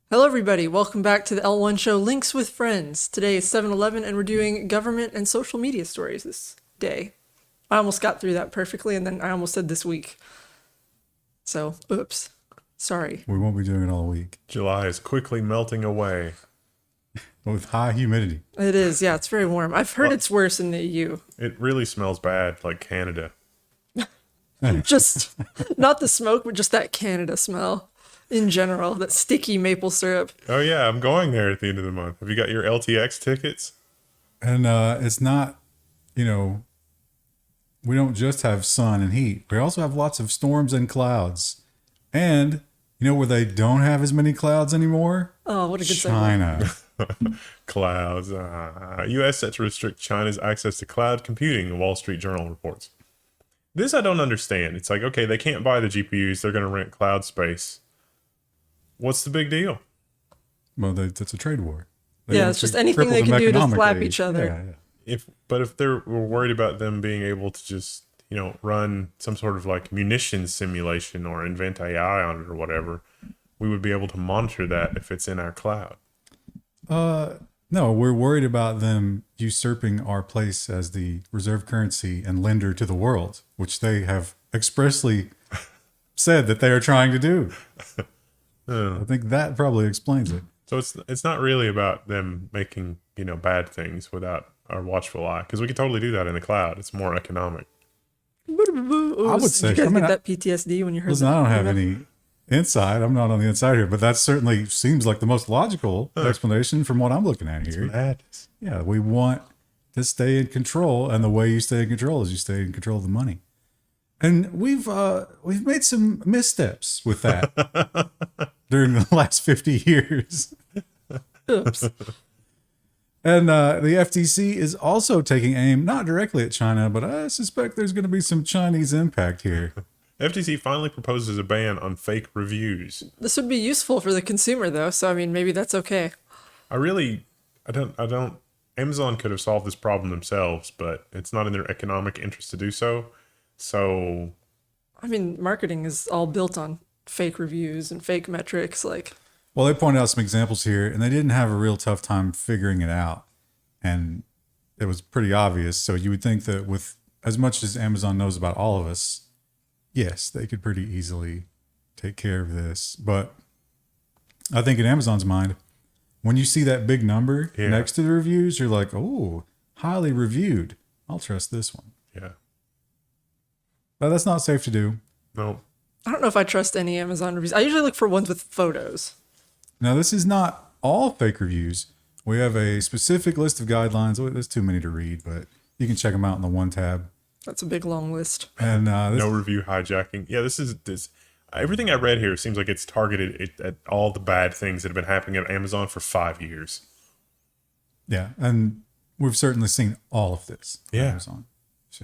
Hello, everybody. Welcome back to the L1 show, Links with Friends. Today is 7-Eleven, and we're doing government and social media stories this day. I almost got through that perfectly, and then I almost said this week. So, oops. Sorry. We won't be doing it all week. July is quickly melting away. With high humidity. It is, yeah, it's very warm. I've heard it's worse in the EU. It really smells bad, like Canada. Just, not the smoke, but just that Canada smell in general, that sticky maple syrup. Oh yeah, I'm going there at the end of the month. Have you got your LTX tickets? And it's not, we don't just have sun and heat. We also have lots of storms and clouds. And you know where they don't have as many clouds anymore? Oh, what a good segue. China. Clouds. U.S. set to restrict China's access to cloud computing, the Wall Street Journal reports. This I don't understand. It's like, okay, they can't buy the GPUs. They're going to rent cloud space. What's the big deal? Well, that's a trade war. Yeah, it's just anything they can do to slap each other. Yeah. If they were worried about them being able to just, run some sort of like munitions simulation or invent AI on it or whatever, we would be able to monitor that if it's in our cloud. No, we're worried about them usurping our place as the reserve currency and lender to the world, which they have expressly said that they are trying to do. I think that probably explains it. So it's not really about them making, bad things without our watchful eye, because we could totally do that in the cloud. It's more economic. I would say, Did you guys get that PTSD when you heard listen, that? I don't have any insight. I'm not on the inside here, but that certainly seems like the most logical explanation from what I'm looking at here. Madness. Yeah, we want to stay in control, and the way you stay in control is you stay in control of the money. And we've made some missteps with that during the last 50 years. Oops. And the FTC is also taking aim not directly at China, but I suspect there's going to be some Chinese impact here. FTC finally proposes a ban on fake reviews. This would be useful for the consumer, though, so I mean, maybe that's okay. I don't, Amazon could have solved this problem themselves, but it's not in their economic interest to do so. So, I mean, marketing is all built on fake reviews and fake metrics, Well, they pointed out some examples here, and they didn't have a real tough time figuring it out. And it was pretty obvious. So you would think that with as much as Amazon knows about all of us, yes, they could pretty easily take care of this. But I think in Amazon's mind, when you see that big number next to the reviews, you're like, oh, highly reviewed. I'll trust this one. yeah. But that's not safe to do. No. I don't know if I trust any Amazon reviews. I usually look for ones with photos. Now, this is not all fake reviews. We have a specific list of guidelines. Oh, there's too many to read, but you can check them out in the one tab. That's a big, long list. And No review hijacking. Yeah, this everything I read here seems like it's targeted at all the bad things that have been happening at Amazon for 5 years. Yeah, and we've certainly seen all of this on Yeah. Amazon.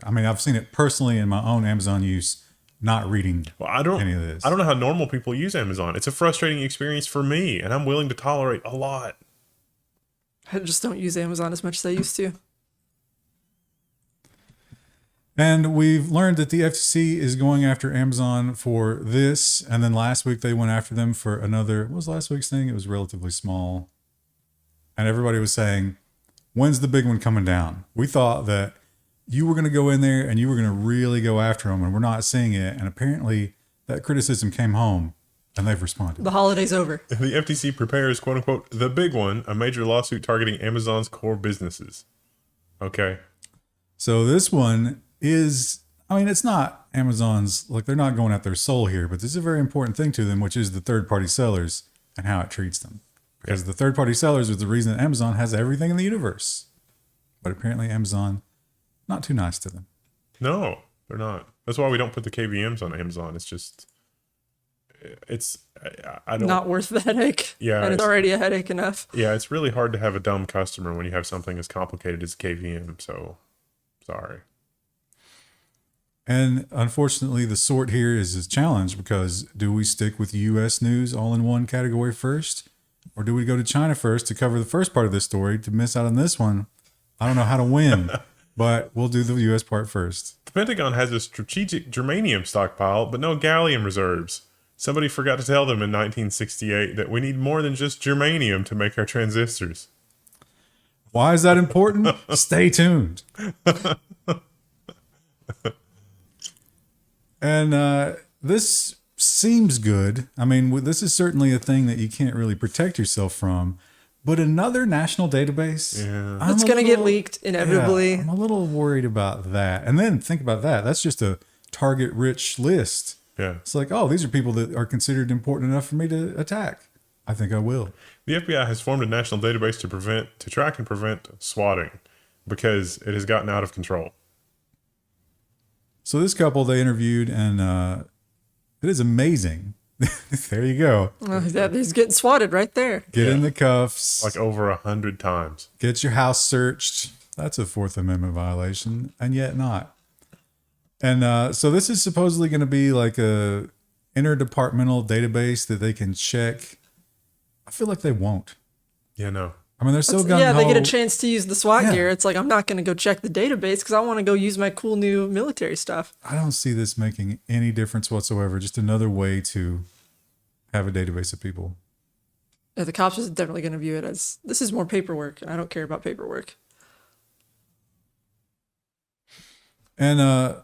I mean, I've seen it personally in my own Amazon use, not reading any of this. I don't know how normal people use Amazon. It's a frustrating experience for me, and I'm willing to tolerate a lot. I just don't use Amazon as much as I used to. And we've learned that the FTC is going after Amazon for this. And then last week they went after them for another. What was last week's thing? It was relatively small. And everybody was saying, when's the big one coming down? We thought that you were going to go in there and you were going to really go after them, and we're not seeing it. And apparently that criticism came home and they've responded. The holiday's over. The FTC prepares, quote unquote, the big one, a major lawsuit targeting Amazon's core businesses. Okay. So this one is, I mean, it's not Amazon's, like they're not going at their soul here, but this is a very important thing to them, which is the third-party sellers and how it treats them. Because the third-party sellers is the reason that Amazon has everything in the universe. But apparently Amazon, not too nice to them. No, they're not. That's why we don't put the KVMs on Amazon. It's just, I don't. Not worth the headache. Yeah, And it's already a headache enough. Yeah, it's really hard to have a dumb customer when you have something as complicated as KVM. So, sorry. And unfortunately, the sort here is a challenge, because do we stick with U.S. news all in one category first? Or do we go to China first to cover the first part of this story to miss out on this one? I don't know how to win, but we'll do the U.S. part first. The Pentagon has a strategic germanium stockpile, but no gallium reserves. Somebody forgot to tell them in 1968 that we need more than just germanium to make our transistors. Why is that important? Stay tuned. And this seems good. I mean, this is certainly a thing that you can't really protect yourself from. But another national database, It's going to get leaked inevitably. Yeah, I'm a little worried about that. And then think about that. That's just a target-rich list. Yeah. It's like, oh, these are people that are considered important enough for me to attack. I think I will. The FBI has formed a national database to track and prevent swatting because it has gotten out of control. So this couple they interviewed, and it is amazing. There you go. He's getting swatted right there. Get in the cuffs. Like over 100 times. Get your house searched. That's a Fourth Amendment violation, and yet not. And so this is supposedly going to be like a interdepartmental database that they can check. I feel like they won't. Yeah, no. I mean, they're still gung-ho. Yeah, they get a chance to use the SWAT Yeah. gear. It's like, I'm not going to go check the database because I want to go use my cool new military stuff. I don't see this making any difference whatsoever. Just another way to have a database of people. Yeah, the cops is definitely going to view it as, this is more paperwork. I don't care about paperwork. And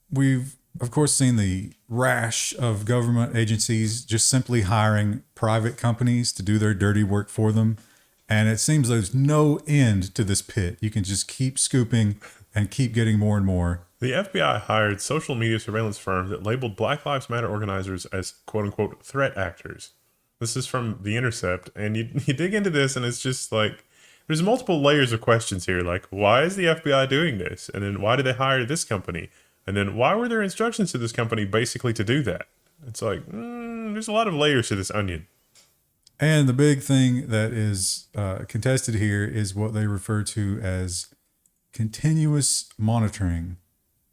we've, of course, seen the rash of government agencies just simply hiring private companies to do their dirty work for them. And it seems there's no end to this pit. You can just keep scooping and keep getting more and more. The FBI hired social media surveillance firm that labeled Black Lives Matter organizers as quote-unquote threat actors. This is from The Intercept, and you dig into this, and it's just like, there's multiple layers of questions here, like, why is the FBI doing this? And then why did they hire this company? And then why were there instructions to this company basically to do that? It's like, there's a lot of layers to this onion. And the big thing that is contested here is what they refer to as continuous monitoring.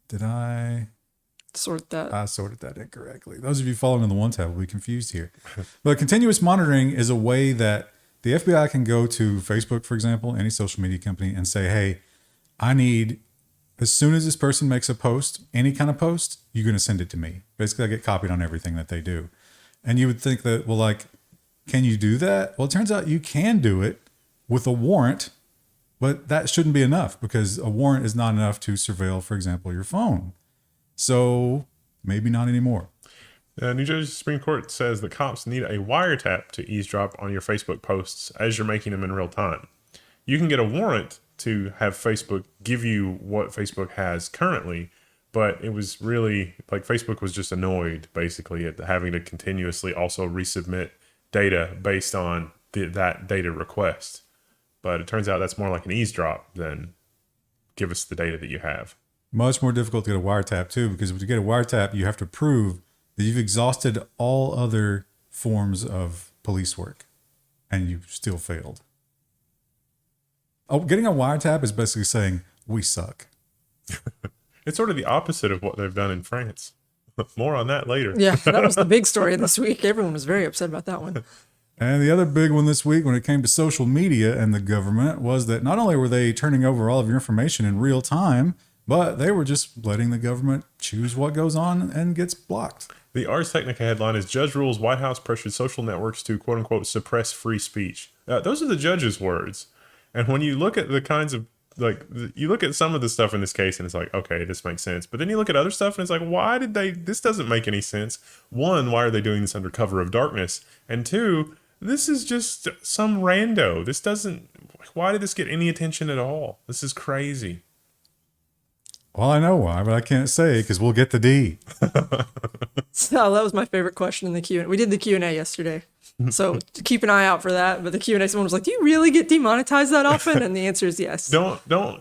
Did I Sort that. I sorted that incorrectly. Those of you following on the One tab will be confused here. But continuous monitoring is a way that the FBI can go to Facebook, for example, any social media company, and say, hey, I need, as soon as this person makes a post, any kind of post, you're going to send it to me. Basically, I get copied on everything that they do. And you would think that, well, like, can you do that? Well, it turns out you can do it with a warrant, but that shouldn't be enough because a warrant is not enough to surveil, for example, your phone. So maybe not anymore. New Jersey Supreme Court says that cops need a wiretap to eavesdrop on your Facebook posts as you're making them in real time. You can get a warrant to have Facebook give you what Facebook has currently, but it was really like Facebook was just annoyed basically at having to continuously also resubmit data based on that data request. But it turns out that's more like an eavesdrop than give us the data that you have. Much more difficult to get a wiretap too, because to get a wiretap, you have to prove that you've exhausted all other forms of police work and you still failed. Oh, getting a wiretap is basically saying we suck. It's sort of the opposite of what they've done in France. More on that later. Yeah, that was the big story this week. Everyone was very upset about that one. And the other big one this week when it came to social media and the government was that not only were they turning over all of your information in real time, but they were just letting the government choose what goes on and gets blocked. The Ars Technica headline is Judge Rules White House Pressured Social Networks to quote unquote suppress free speech. Those are the judge's words. And when you look at the kinds of, like, you look at some of the stuff in this case and it's like, okay, this makes sense. But then you look at other stuff and it's like, why did this doesn't make any sense. One, why are they doing this under cover of darkness? And two, this is just some rando. This doesn't, why did this get any attention at all? This is crazy. Well, I know why, but I can't say because we'll get the D. So that was my favorite question in the Q&A. We did the Q&A yesterday. So keep an eye out for that. But the Q&A, someone was like, do you really get demonetized that often? And the answer is yes. Don't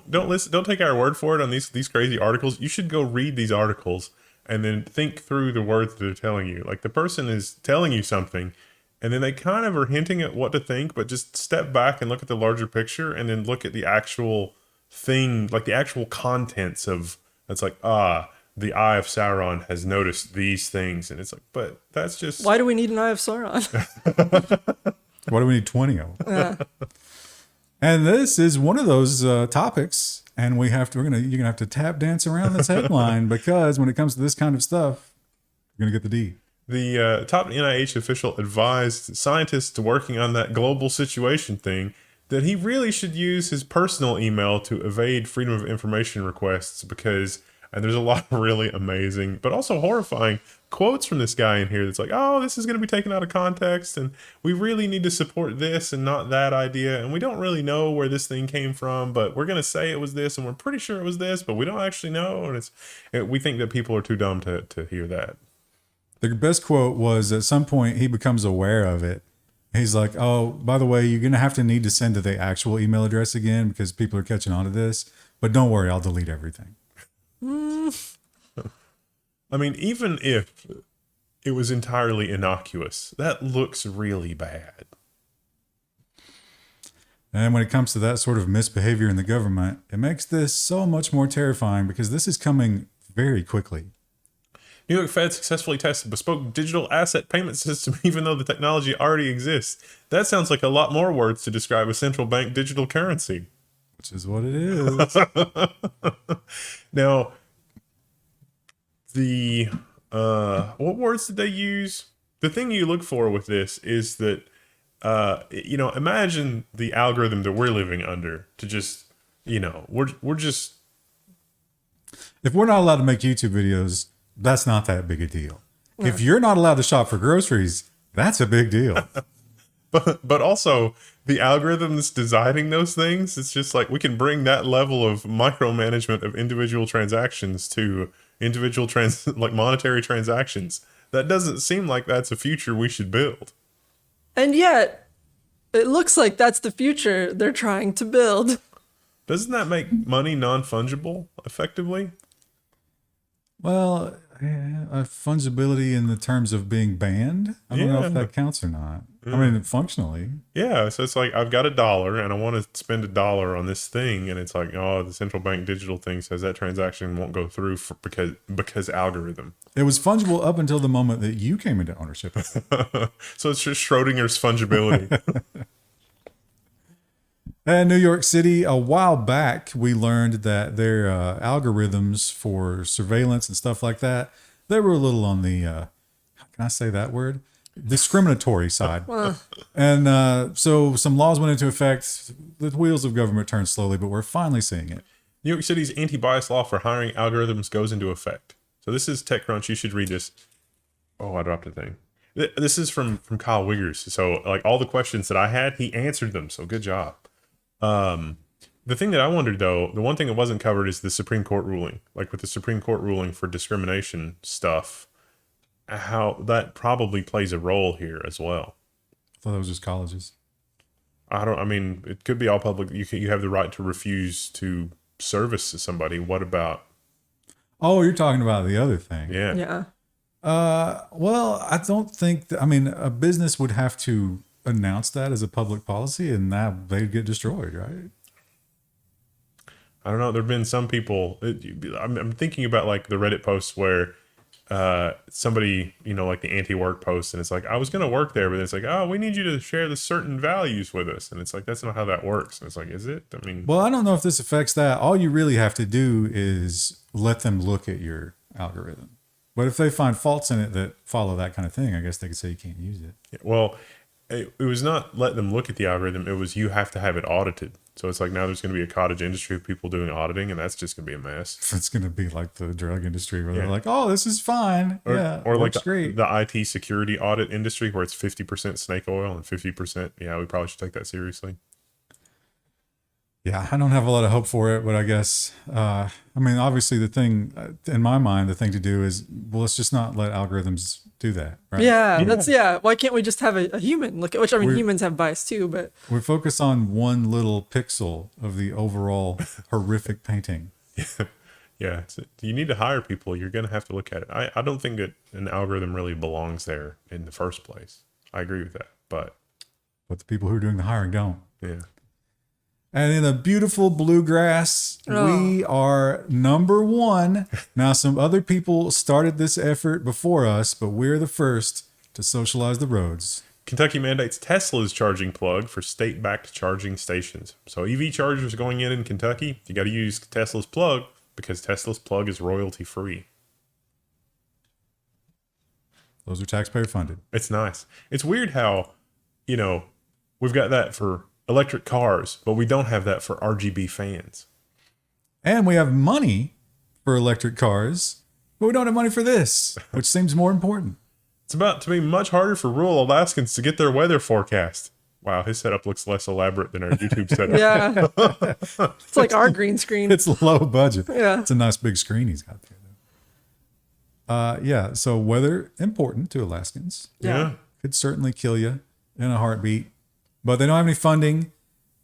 listen. Don't take our word for it on these crazy articles. You should go read these articles and then think through the words that they're telling you. Like the person is telling you something and then they kind of are hinting at what to think, but just step back and look at the larger picture and then look at the actual thing, like the actual contents of, it's like, the Eye of Sauron has noticed these things. And it's like, but that's just... Why do we need an Eye of Sauron? Why do we need 20 of them? And this is one of those topics, and you're gonna have to tap dance around this headline because when it comes to this kind of stuff, you're gonna get the D. the top NIH official advised scientists working on that global situation thing that he really should use his personal email to evade freedom of information requests because, and there's a lot of really amazing, but also horrifying quotes from this guy in here that's like, oh, this is going to be taken out of context and we really need to support this and not that idea. And we don't really know where this thing came from, but we're going to say it was this and we're pretty sure it was this, but we don't actually know. And we think that people are too dumb to hear that. The best quote was at some point he becomes aware of it. He's like, oh, by the way, you're going to have to need to send to the actual email address again because people are catching on to this. But don't worry, I'll delete everything. I mean, even if it was entirely innocuous, that looks really bad. And when it comes to that sort of misbehavior in the government, it makes this so much more terrifying because this is coming very quickly. New York Fed successfully tested bespoke digital asset payment system, even though the technology already exists. That sounds like a lot more words to describe a central bank digital currency. Which is what it is. Now, the what words did they use? The thing you look for with this is that imagine the algorithm that we're living under to just, we're just. If we're not allowed to make YouTube videos, that's not that big a deal. Yeah. If you're not allowed to shop for groceries, that's a big deal. But also the algorithms designing those things, it's just like we can bring that level of micromanagement of individual transactions to individual monetary transactions. That doesn't seem like that's a future we should build. And yet, it looks like that's the future they're trying to build. Doesn't that make money non-fungible effectively? Well, fungibility in the terms of being banned. I don't know if that counts or not. I mean, functionally. Yeah, so it's like I've got $1 and I want to spend $1 on this thing, and it's like, oh, the central bank digital thing says that transaction won't go through because algorithm. It was fungible up until the moment that you came into ownership of it. So it's just Schrodinger's fungibility. In New York City, a while back, we learned that their algorithms for surveillance and stuff like that, they were a little on the, how can I say that word? Discriminatory side. And so some laws went into effect. The wheels of government turned slowly, but we're finally seeing it. New York City's anti-bias law for hiring algorithms goes into effect. So this is TechCrunch. You should read this. Oh, I dropped a thing. This is from Kyle Wiggers. So like all the questions that I had, he answered them. So good job. The thing that I wondered though, the one thing that wasn't covered is the Supreme Court ruling. Like with the Supreme Court ruling for discrimination stuff, how that probably plays a role here as well. I thought that was just colleges. I mean, it could be all public. You have the right to refuse to service somebody. What about? Oh, you're talking about the other thing. Yeah. Yeah. Well, I don't think I mean, a business would have to announce that as a public policy and that they'd get destroyed, right? I don't know. There've been some people, I'm thinking about like the Reddit posts where somebody, like the anti-work post, and it's like, I was going to work there, but it's like, oh, we need you to share the certain values with us. And it's like, that's not how that works. And it's like, is it? I mean, well, I don't know if this affects that. All you really have to do is let them look at your algorithm. But if they find faults in it that follow that kind of thing, I guess they could say you can't use it. Well, it was not let them look at the algorithm. It was you have to have it audited. So it's like now there's going to be a cottage industry of people doing auditing, and that's just going to be a mess. It's going to be like the drug industry where they're like, oh, this is fine. Or like great. The IT security audit industry where it's 50% snake oil and 50%. Yeah, we probably should take that seriously. Yeah, I don't have a lot of hope for it, but I guess, I mean, obviously the thing, in my mind, the thing to do is, well, let's just not let algorithms do that, right? Yeah. Why can't we just have a human look at, which I mean, humans have bias too, but. We focus on one little pixel of the overall horrific painting. Yeah. So you need to hire people. You're going to have to look at it. I don't think that an algorithm really belongs there in the first place. I agree with that, but the people who are doing the hiring don't. Yeah. And in the beautiful bluegrass, we are number one. Now, some other people started this effort before us, but we're the first to socialize the roads. Kentucky mandates Tesla's charging plug for state-backed charging stations. So EV chargers going in Kentucky, you got to use Tesla's plug because Tesla's plug is royalty-free. Those are taxpayer funded. It's nice. It's weird how, we've got that for electric cars, but we don't have that for RGB fans. And we have money for electric cars, but we don't have money for this, which seems more important. It's about to be much harder for rural Alaskans to get their weather forecast. Wow, his setup looks less elaborate than our YouTube setup. Yeah. It's like our green screen. It's low budget. Yeah. It's a nice big screen he's got there. Yeah, so weather important to Alaskans. Yeah. Could certainly kill you in a heartbeat, but they don't have any funding,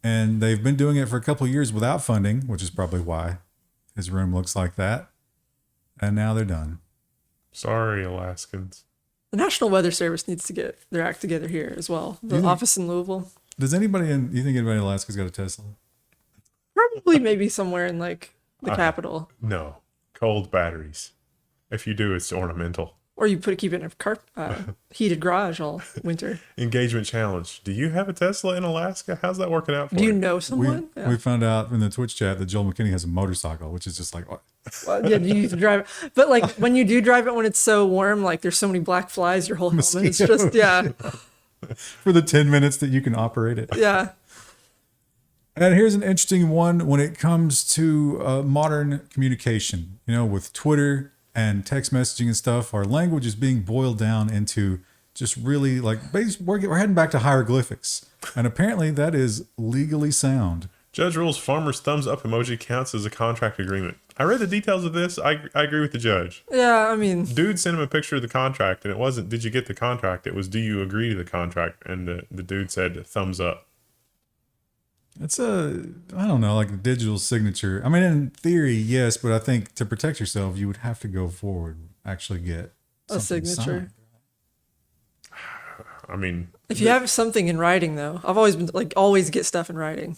and they've been doing it for a couple of years without funding, which is probably why his room looks like that. And now they're done. Sorry, Alaskans. The National Weather Service needs to get their act together here as well. The office in Louisville. Does anybody you think anybody in Alaska's got a Tesla? Probably maybe somewhere in like the capital. No. Cold batteries. If you do, it's ornamental. Or you keep it in a heated garage all winter. Engagement challenge. Do you have a Tesla in Alaska? How's that working out for Do you you? know someone? We found out in the Twitch chat that Joel McKinney has a motorcycle, which is just like, what? Well, yeah, you need to drive it. But like when you do drive it when it's so warm, like there's so many black flies, your whole helmet. It's just, yeah. For the 10 minutes that you can operate it. Yeah. And here's an interesting one when it comes to modern communication. With Twitter and text messaging and stuff, our language is being boiled down into just really like, we're heading back to hieroglyphics. And apparently that is legally sound. Judge rules farmer's thumbs up emoji counts as a contract agreement. I read the details of this. I agree with the judge. Yeah, I mean, Dude sent him a picture of the contract, and it wasn't, did you get the contract? It was, do you agree to the contract? And the dude said, thumbs up. It's I don't know, like a digital signature. I mean, in theory, yes, but I think to protect yourself, you would have to go forward, actually get a something signature. signed. I mean, If you have something in writing, though, I've always been like, always get stuff in writing.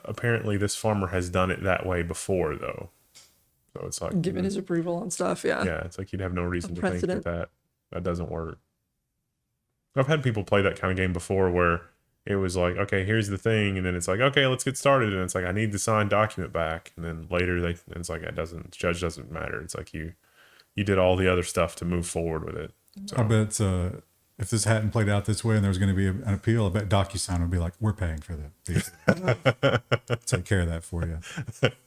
apparently this farmer has done it that way before, though. So it's like Given his approval on stuff, yeah. yeah, it's like you'd have no reason to think precedent. that doesn't work. I've had people play that kind of game before where it was like, okay, here's the thing, and then it's like, okay, let's get started, and it's like, I need the signed document back, and then later it's like, judge doesn't matter. It's like you did all the other stuff to move forward with it. So. I bet if this hadn't played out this way and there was going to be an appeal, I bet DocuSign would be like, we're paying for that. Take care of that for you.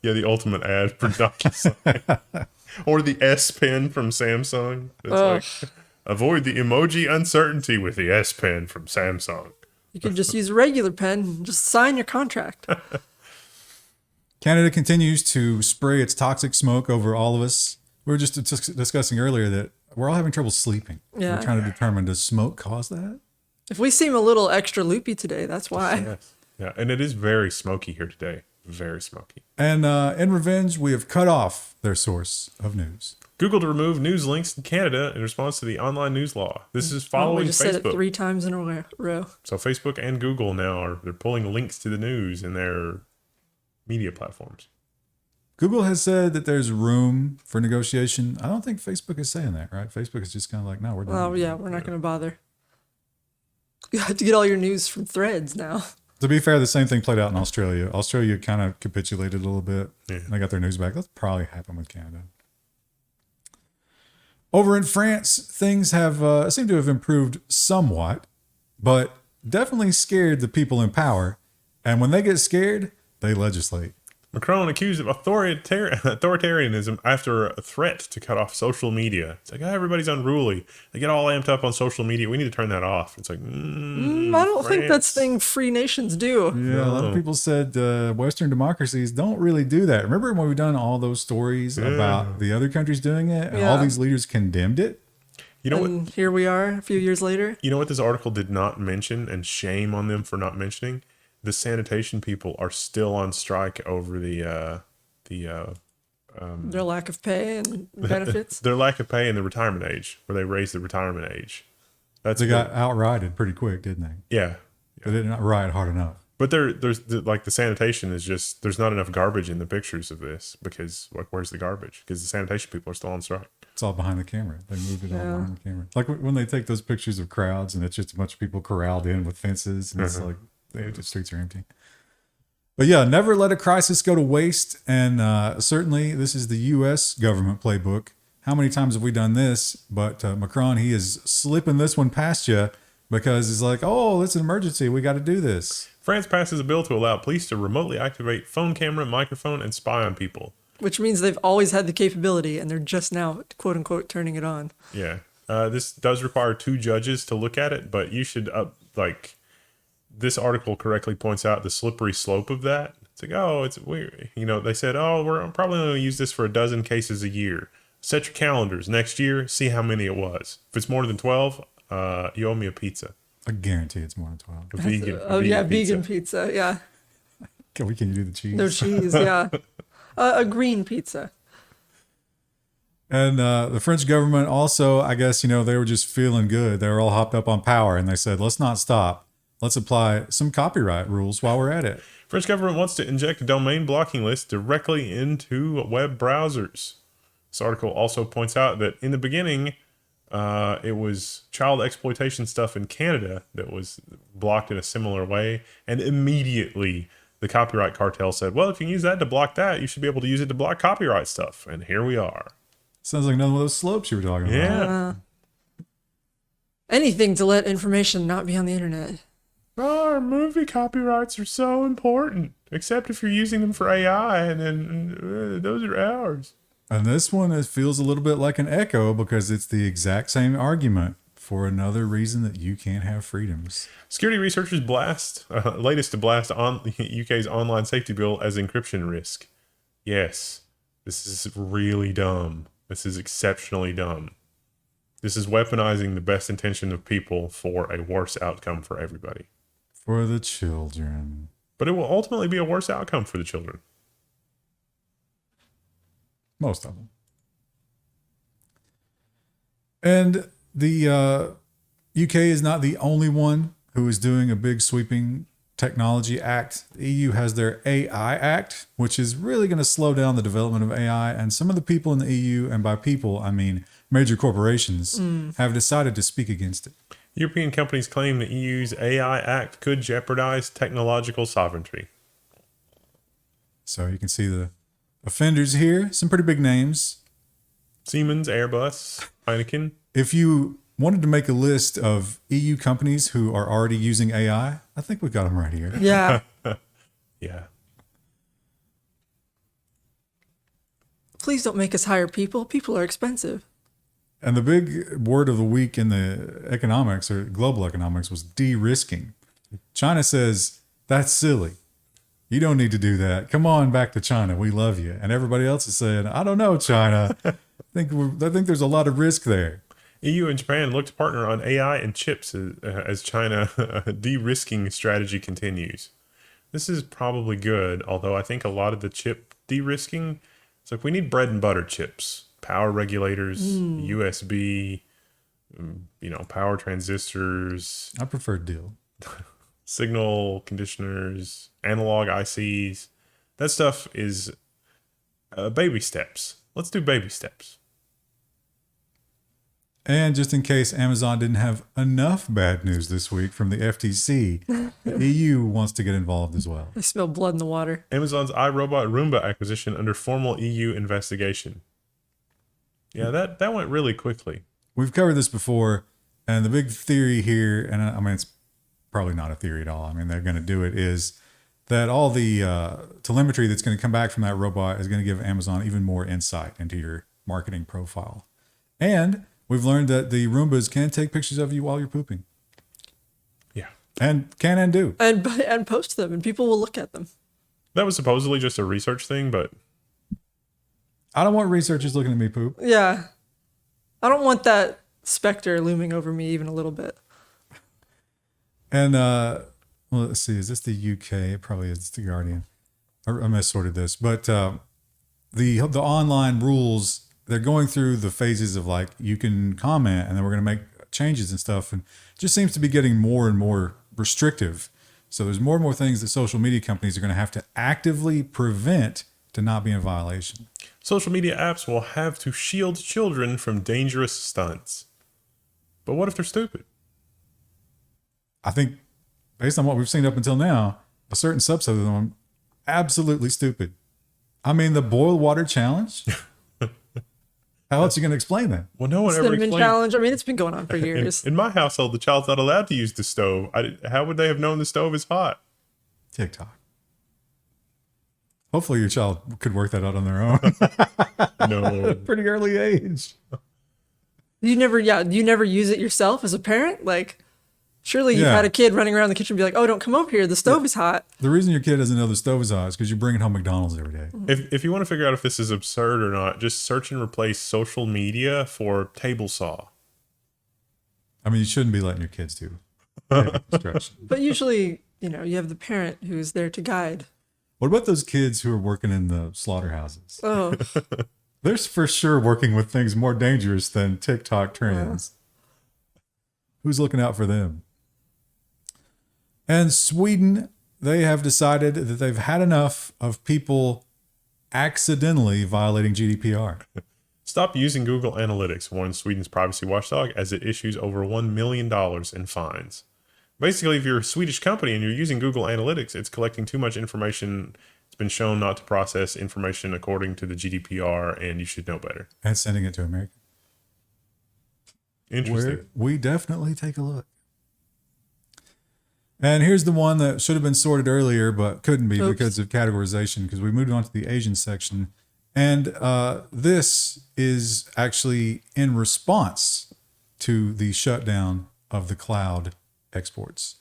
Yeah, the ultimate ad for DocuSign. Or the S Pen from Samsung. It's like, avoid the emoji uncertainty with the S Pen from Samsung. You could just use a regular pen and just sign your contract. Canada continues to spray its toxic smoke over all of us. We were just discussing earlier that we're all having trouble sleeping. Yeah. We're trying to determine, does smoke cause that? If we seem a little extra loopy today, that's why. Yes. Yeah, and it is very smoky here today. Very smoky. And in revenge, we have cut off their source of news. Google to remove news links in Canada in response to the online news law. This is We following just said it Facebook. 3 times in a row. So Facebook and Google now they're pulling links to the news in their media platforms. Google has said that there's room for negotiation. I don't think Facebook is saying that, right? Facebook is just kind of like, no, we're done. Oh, yeah, we're not going to bother. You have to get all your news from threads now. To be fair, the same thing played out in Australia. Australia kind of capitulated a little bit. Yeah. They got their news back. That's probably happened with Canada. Over in France, things have seem to have improved somewhat, but definitely scared the people in power. And when they get scared, they legislate. Macron accused of authoritarianism after a threat to cut off social media. It's like, oh, everybody's unruly. They get all amped up on social media. We need to turn that off. It's like, I don't think that's the thing free nations do. Yeah, a lot of people said Western democracies don't really do that. Remember when we've done all those stories about the other countries doing it, and all these leaders condemned it? You know And here we are a few years later. You know what this article did not mention, and shame on them for not mentioning? The sanitation people are still on strike over Their lack of pay and benefits. their lack of pay and the retirement age, where they raised the retirement age. They got outrighted pretty quick, didn't they? Yeah. They didn't ride hard enough. But there's like the sanitation is just, there's not enough garbage in the pictures of this because like, where's the garbage? Because the sanitation people are still on strike. It's all behind the camera. They moved it all behind the camera. Like when they take those pictures of crowds and it's just a bunch of people corralled in with fences and it's like the streets are empty. But yeah, never let a crisis go to waste. And certainly this is the U.S. government playbook. how many times have we done this? But Macron, he is slipping this one past you because it's like, oh, it's an emergency. We got to do this. France passes a bill to allow police to remotely activate phone camera, microphone, and spy on people. Which means they've always had the capability and they're just now, quote unquote, turning it on. Yeah. This does require 2 judges to look at it, but you should this article correctly points out the slippery slope of that. It's like, oh, it's weird. They said, oh, we're probably going to use this for 12 cases a year. Set your calendars next year, see how many it was. If it's more than 12, you owe me a pizza. I guarantee it's more than 12. A vegan. Vegan pizza. Yeah. Can you do the cheese? No cheese. Yeah. A green pizza. And the French government also, I guess, they were just feeling good. They were all hopped up on power and they said, let's not stop. Let's apply some copyright rules while we're at it. French government wants to inject a domain blocking list directly into web browsers. This article also points out that in the beginning, it was child exploitation stuff in Canada that was blocked in a similar way. And immediately the copyright cartel said, well, if you can use that to block that, you should be able to use it to block copyright stuff. And here we are. Sounds like another one of those slopes you were talking about. Yeah. Anything to let information not be on the internet. Our movie copyrights are so important, except if you're using them for AI, and then those are ours. And this one, it feels a little bit like an echo because it's the exact same argument for another reason that you can't have freedoms. Security researchers latest to blast on UK's online safety bill as encryption risk. Yes, this is really dumb. This is exceptionally dumb. This is weaponizing the best intention of people for a worse outcome for everybody. For the children. But it will ultimately be a worse outcome for the children. Most of them. And the UK is not the only one who is doing a big sweeping technology act. The EU has their AI Act, which is really going to slow down the development of AI. And some of the people in the EU, and by people, I mean major corporations, have decided to speak against it. European companies claim the EU's AI Act could jeopardize technological sovereignty. So you can see the offenders here, some pretty big names. Siemens, Airbus, Heineken. If you wanted to make a list of EU companies who are already using AI, I think we've got them right here. Yeah. Yeah. Please don't make us hire people. People are expensive. And the big word of the week in the economics or global economics was de-risking. China says, that's silly. You don't need to do that. Come on back to China. We love you. And everybody else is saying, I don't know, China. I think there's a lot of risk there. EU and Japan look to partner on AI and chips as China de-risking strategy continues. This is probably good, although I think a lot of the chip de-risking, it's like we need bread and butter chips. Power regulators, USB, power transistors. I prefer deal. Signal conditioners, analog ICs. That stuff is baby steps. Let's do baby steps. And just in case Amazon didn't have enough bad news this week from the FTC, the EU wants to get involved as well. I smell blood in the water. Amazon's iRobot Roomba acquisition under formal EU investigation. Yeah, that went really quickly. We've covered this before, and the big theory here, and I mean, it's probably not a theory at all. I mean, they're going to do it, is that all the telemetry that's going to come back from that robot is going to give Amazon even more insight into your marketing profile. And we've learned that the Roombas can take pictures of you while you're pooping. Yeah. And can and do. And post them, and people will look at them. That was supposedly just a research thing, but I don't want researchers looking at me poop. Yeah. I don't want that specter looming over me even a little bit. And well, let's see, is this the UK? It probably is the Guardian. I missorted this, but the online rules, they're going through the phases of like you can comment, and then we're going to make changes and stuff, and it just seems to be getting more and more restrictive. So there's more and more things that social media companies are going to have to actively prevent to not be in violation. social media apps will have to shield children from dangerous stunts. But what if they're stupid? I think, based on what we've seen up until now, a certain subset of them absolutely stupid. I mean, the boil water challenge. How else are you going to explain that? Well, no one ever Cinnamon explained. challenge. I mean, it's been going on for years. In my household, the child's not allowed to use the stove. How would they have known the stove is hot? TikTok. Hopefully your child could work that out on their own. No. Pretty early age. You never use it yourself as a parent? Like, surely you've Yeah. had a kid running around the kitchen and be like, oh, don't come over here. The stove is hot. The reason your kid doesn't know the stove is hot is because you're bringing home McDonald's every day. If you want to figure out if this is absurd or not, just search and replace social media for table saw. I mean, you shouldn't be letting your kids do instruction. But usually, you have the parent who's there to guide. What about those kids who are working in the slaughterhouses? Oh, They're for sure working with things more dangerous than TikTok trends. Who's looking out for them? And Sweden, they have decided that they've had enough of people accidentally violating GDPR. Stop using Google Analytics, warns Sweden's privacy watchdog, as it issues over $1 million in fines. Basically, if you're a Swedish company and you're using Google Analytics, it's collecting too much information. It's been shown not to process information according to the GDPR, and you should know better. And sending it to America. Interesting. We definitely take a look. And here's the one that should have been sorted earlier, but couldn't be because of categorization, because we moved on to the Asian section. And this is actually in response to the shutdown of the cloud exports.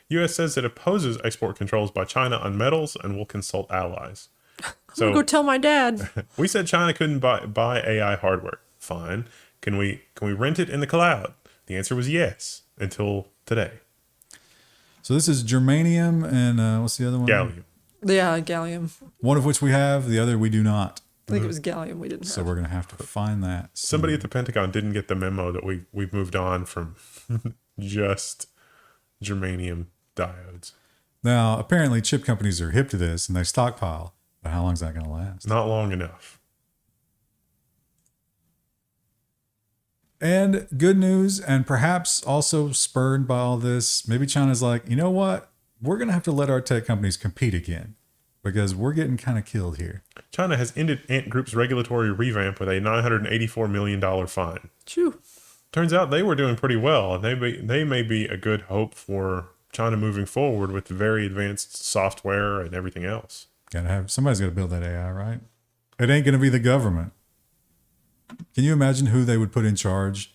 U.S. says it opposes export controls by China on metals and will consult allies. I'm going to go tell my dad. We said China couldn't buy AI hardware. Fine. Can we rent it in the cloud? The answer was yes, until today. So this is germanium and what's the other one? Gallium. Yeah, gallium. One of which we have, the other we do not. I think it was gallium we didn't have. So we're going to have to find that. Somebody at the Pentagon didn't get the memo that we've moved on from just germanium diodes. Now, apparently chip companies are hip to this and they stockpile, but how long is that going to last? Not long enough. And good news, and perhaps also spurred by all this, maybe China's like, you know what? We're going to have to let our tech companies compete again because we're getting kind of killed here. China has ended Ant Group's regulatory revamp with a $984 million fine. Chew. Turns out they were doing pretty well, and they may be a good hope for China moving forward with very advanced software and everything else. Somebody's got to build that AI, right? It ain't going to be the government. Can you imagine who they would put in charge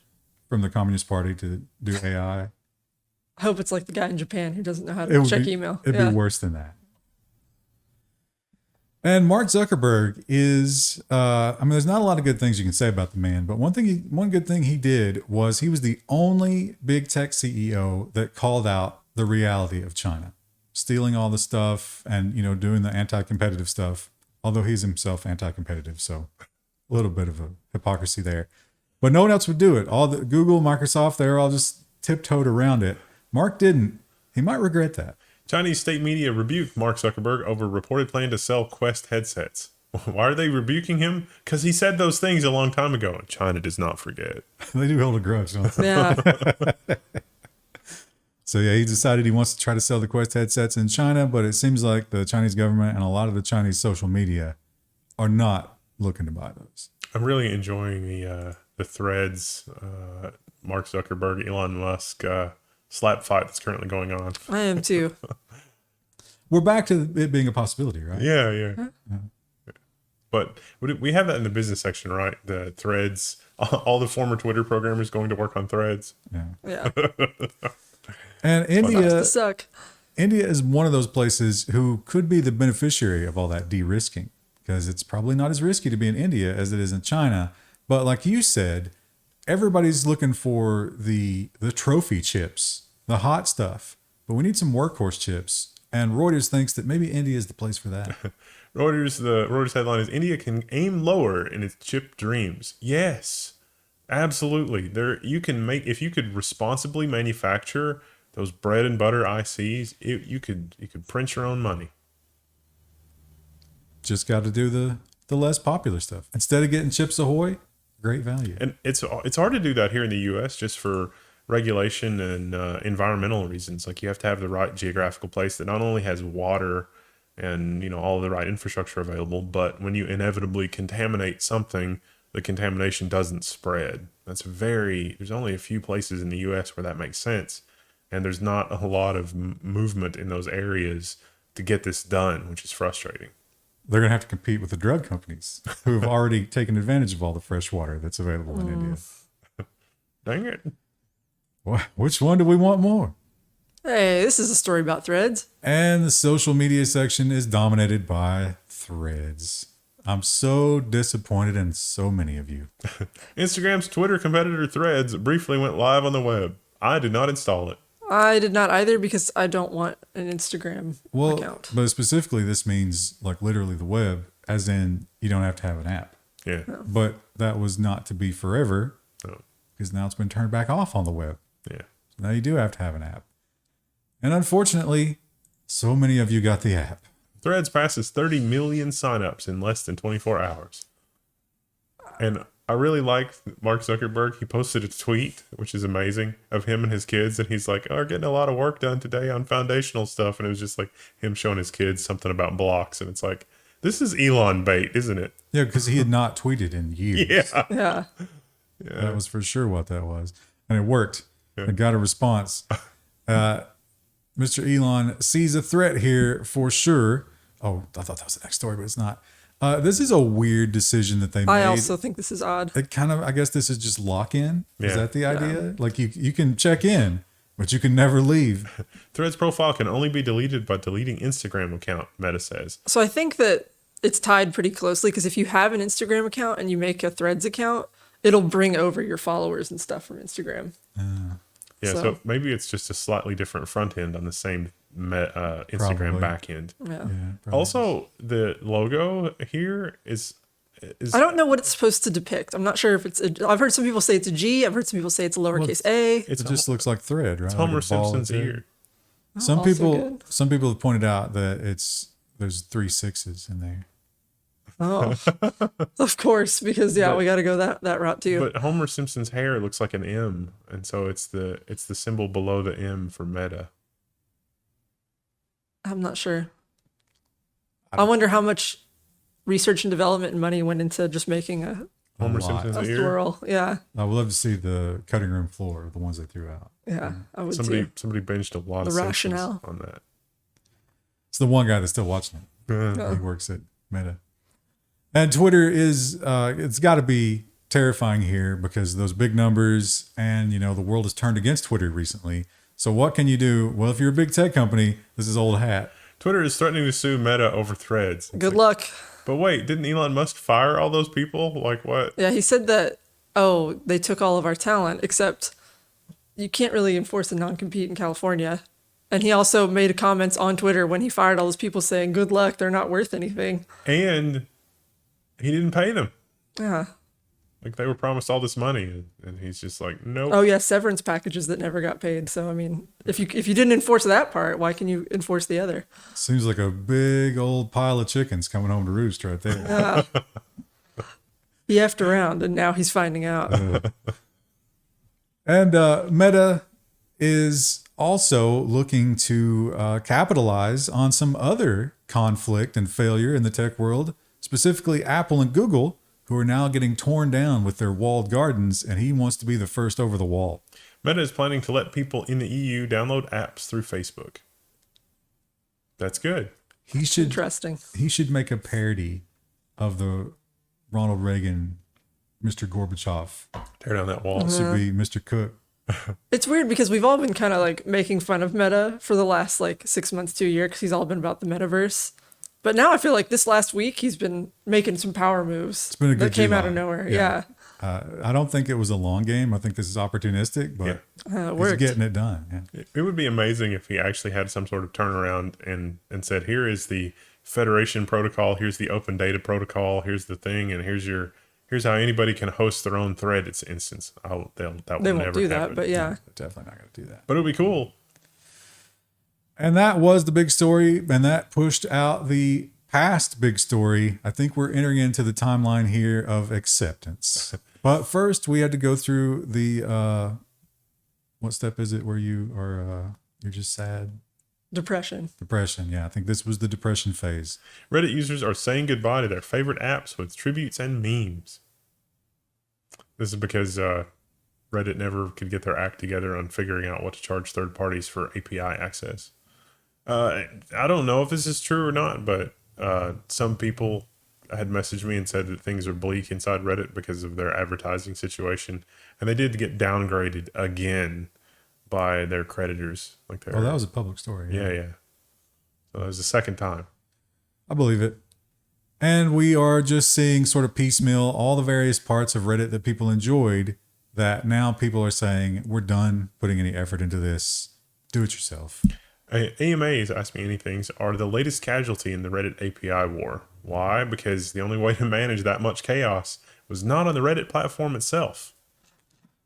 from the Communist Party to do AI? I hope it's like the guy in Japan who doesn't know how to check email. It'd be worse than that. And Mark Zuckerberg is, there's not a lot of good things you can say about the man, but one good thing he did was he was the only big tech CEO that called out the reality of China, stealing all the stuff and, doing the anti-competitive stuff, although he's himself anti-competitive. So a little bit of a hypocrisy there, but no one else would do it. All the Google, Microsoft, they're all just tiptoed around it. Mark didn't. He might regret that. Chinese state media rebuked Mark Zuckerberg over reported plan to sell Quest headsets. Why are they rebuking him? Because he said those things a long time ago, and China does not forget. They do hold a grudge, don't they? Yeah. So yeah, he decided he wants to try to sell the Quest headsets in China, but it seems like the Chinese government and a lot of the Chinese social media are not looking to buy those. I'm really enjoying the threads, Mark Zuckerberg, Elon Musk slap fight that's currently going on. I am too. We're back to it being a possibility, right? Yeah. But we have that in the business section, right? The threads, all the former Twitter programmers going to work on threads. Yeah. And Starts India to suck. is one of those places who could be the beneficiary of all that de-risking, because it's probably not as risky to be in India as it is in China. But like you said, everybody's looking for the trophy chips, the hot stuff. But we need some workhorse chips. And Reuters thinks that maybe India is the place for that. The Reuters headline is India can aim lower in its chip dreams. Yes, absolutely. If you could responsibly manufacture those bread and butter ICs, you could print your own money. Just got to do the less popular stuff. Instead of getting Chips Ahoy, great value. And it's hard to do that here in the U.S. just for regulation and environmental reasons. Like you have to have the right geographical place that not only has water and all the right infrastructure available, but when you inevitably contaminate something, the contamination doesn't spread. There's only a few places in the US where that makes sense. And there's not a lot of movement in those areas to get this done, which is frustrating. They're going to have to compete with the drug companies who have already taken advantage of all the fresh water that's available in India. Dang it. Which one do we want more? Hey, this is a story about threads. And the social media section is dominated by threads. I'm so disappointed in so many of you. Instagram's Twitter competitor Threads briefly went live on the web. I did not install it. I did not either because I don't want an Instagram account. But specifically, this means like literally the web, as in you don't have to have an app. Yeah. But that was not to be forever No. because now it's been turned back off on the web. Yeah. Now you do have to have an app. And unfortunately, so many of you got the app. Threads passes 30 million signups in less than 24 hours. And I really like Mark Zuckerberg. He posted a tweet, which is amazing, of him and his kids. And he's like, we're getting a lot of work done today on foundational stuff. And it was just like him showing his kids something about blocks. And it's like, this is Elon bait, isn't it? Yeah, because he had not tweeted in years. Yeah. Yeah. That was for sure what that was. And it worked. Yeah. It got a response. Mr. Elon sees a threat here for sure. Oh, I thought that was the next story, but it's not. This is a weird decision that they made. I also think this is odd. It kind of, I guess this is just lock-in. Yeah. Is that the idea? Like you can check in, but you can never leave. Threads profile can only be deleted by deleting Instagram account, Meta says. So I think that it's tied pretty closely because if you have an Instagram account and you make a Threads account, it'll bring over your followers and stuff from Instagram. Yeah, So- so maybe it's just a slightly different front end on the same Instagram Probably. back end. Yeah. Probably. Also, the logo here is I don't know what it's supposed to depict. I'm not sure if it's. I've heard some people say it's a G. I've heard some people say it's a lowercase a. it's it just looks like thread, right? it's Like a Homer ball Simpson's of thread. ear. Some Also people, good. some people have pointed out that there's 3 6s in there. Oh, of course, because we got to go that route too. But Homer Simpson's hair looks like an M, and so it's the symbol below the M for Meta. I'm not sure. I wonder how much research and development and money went into just making a Homer lot. Simpson's ear. swirl. Yeah, I would love to see the cutting room floor, the ones they threw out. yeah, I would Somebody too. binged a lot The of Simpsons rationale. on that. It's the one guy that's still watching it. Uh, He works at Meta. And Twitter is, it's got to be terrifying here because those big numbers and, the world has turned against Twitter recently. So what can you do? Well, if you're a big tech company, this is old hat. Twitter is threatening to sue Meta over Threads. It's Good like, luck. But wait, didn't Elon Musk fire all those people? Like what? Yeah, he said that. Oh, they took all of our talent, except you can't really enforce a non-compete in California. And he also made comments on Twitter when he fired all those people saying, "Good luck, they're not worth anything." And he didn't pay them. Yeah. Like they were promised all this money, and he's just like, nope. Oh yeah, severance packages that never got paid. So I mean, if you didn't enforce that part, why can you enforce the other? Seems like a big old pile of chickens coming home to roost right there. He effed around, and now he's finding out. And Meta is also looking to capitalize on some other conflict and failure in the tech world, specifically Apple and Google, who are now getting torn down with their walled gardens, and he wants to be the first over the wall. Meta is planning to let people in the EU download apps through Facebook. That's good. He should Interesting. make a parody of the Ronald Reagan, Mr. Gorbachev. Tear down that wall. It should be Mr. Cook. It's weird because we've all been kind of like making fun of Meta for the last like 6 months to a year because he's all been about the metaverse. But now I feel like this last week he's been making some power moves It's been a good that came out of July. nowhere. Yeah. Yeah, I don't think it was a long game. I think this is opportunistic, but it he's worked. getting it done. Yeah. It would be amazing if he actually had some sort of turnaround and said, here is the Federation protocol, here's the open data protocol, here's the thing, and here's how anybody can host their own thread. It's instance. That will They never won't do that, happen. but yeah. They're definitely not going to do that. But it would be cool. And that was the big story, and that pushed out the past big story. I think we're entering into the timeline here of acceptance. But first, we had to go through the what step is it where you are you're just sad? Depression. Depression. Yeah, I think this was the depression phase. Reddit users are saying goodbye to their favorite apps with tributes and memes. This is because Reddit never could get their act together on figuring out what to charge third parties for API access. I don't know if this is true or not, but some people had messaged me and said that things are bleak inside Reddit because of their advertising situation, and they did get downgraded again by their creditors. Like Oh, that was a public story. yeah. So that was the second time. I believe it. And we are just seeing sort of piecemeal all the various parts of Reddit that people enjoyed that now people are saying, we're done putting any effort into this. Do it yourself. AMAs, Ask Me Anythings, are the latest casualty in the Reddit API war. Why? Because the only way to manage that much chaos was not on the Reddit platform itself.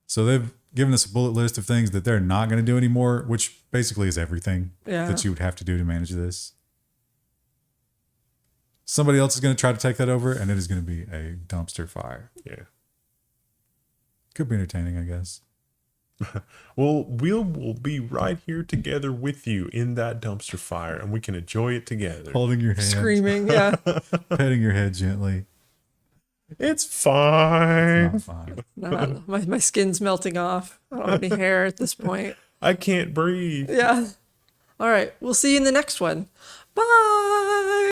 So they've given us a bullet list of things that they're not going to do anymore, which basically is everything that you would have to do to manage this. Somebody else is going to try to take that over, and it is going to be a dumpster fire. Yeah. Could be entertaining, I guess. Well, we'll be right here together with you in that dumpster fire, and we can enjoy it together. Holding your hand. Screaming, yeah. Petting your head gently. It's fine. Not fine. Nah, my skin's melting off. I don't have any hair at this point. I can't breathe. Yeah. All right. We'll see you in the next one. Bye.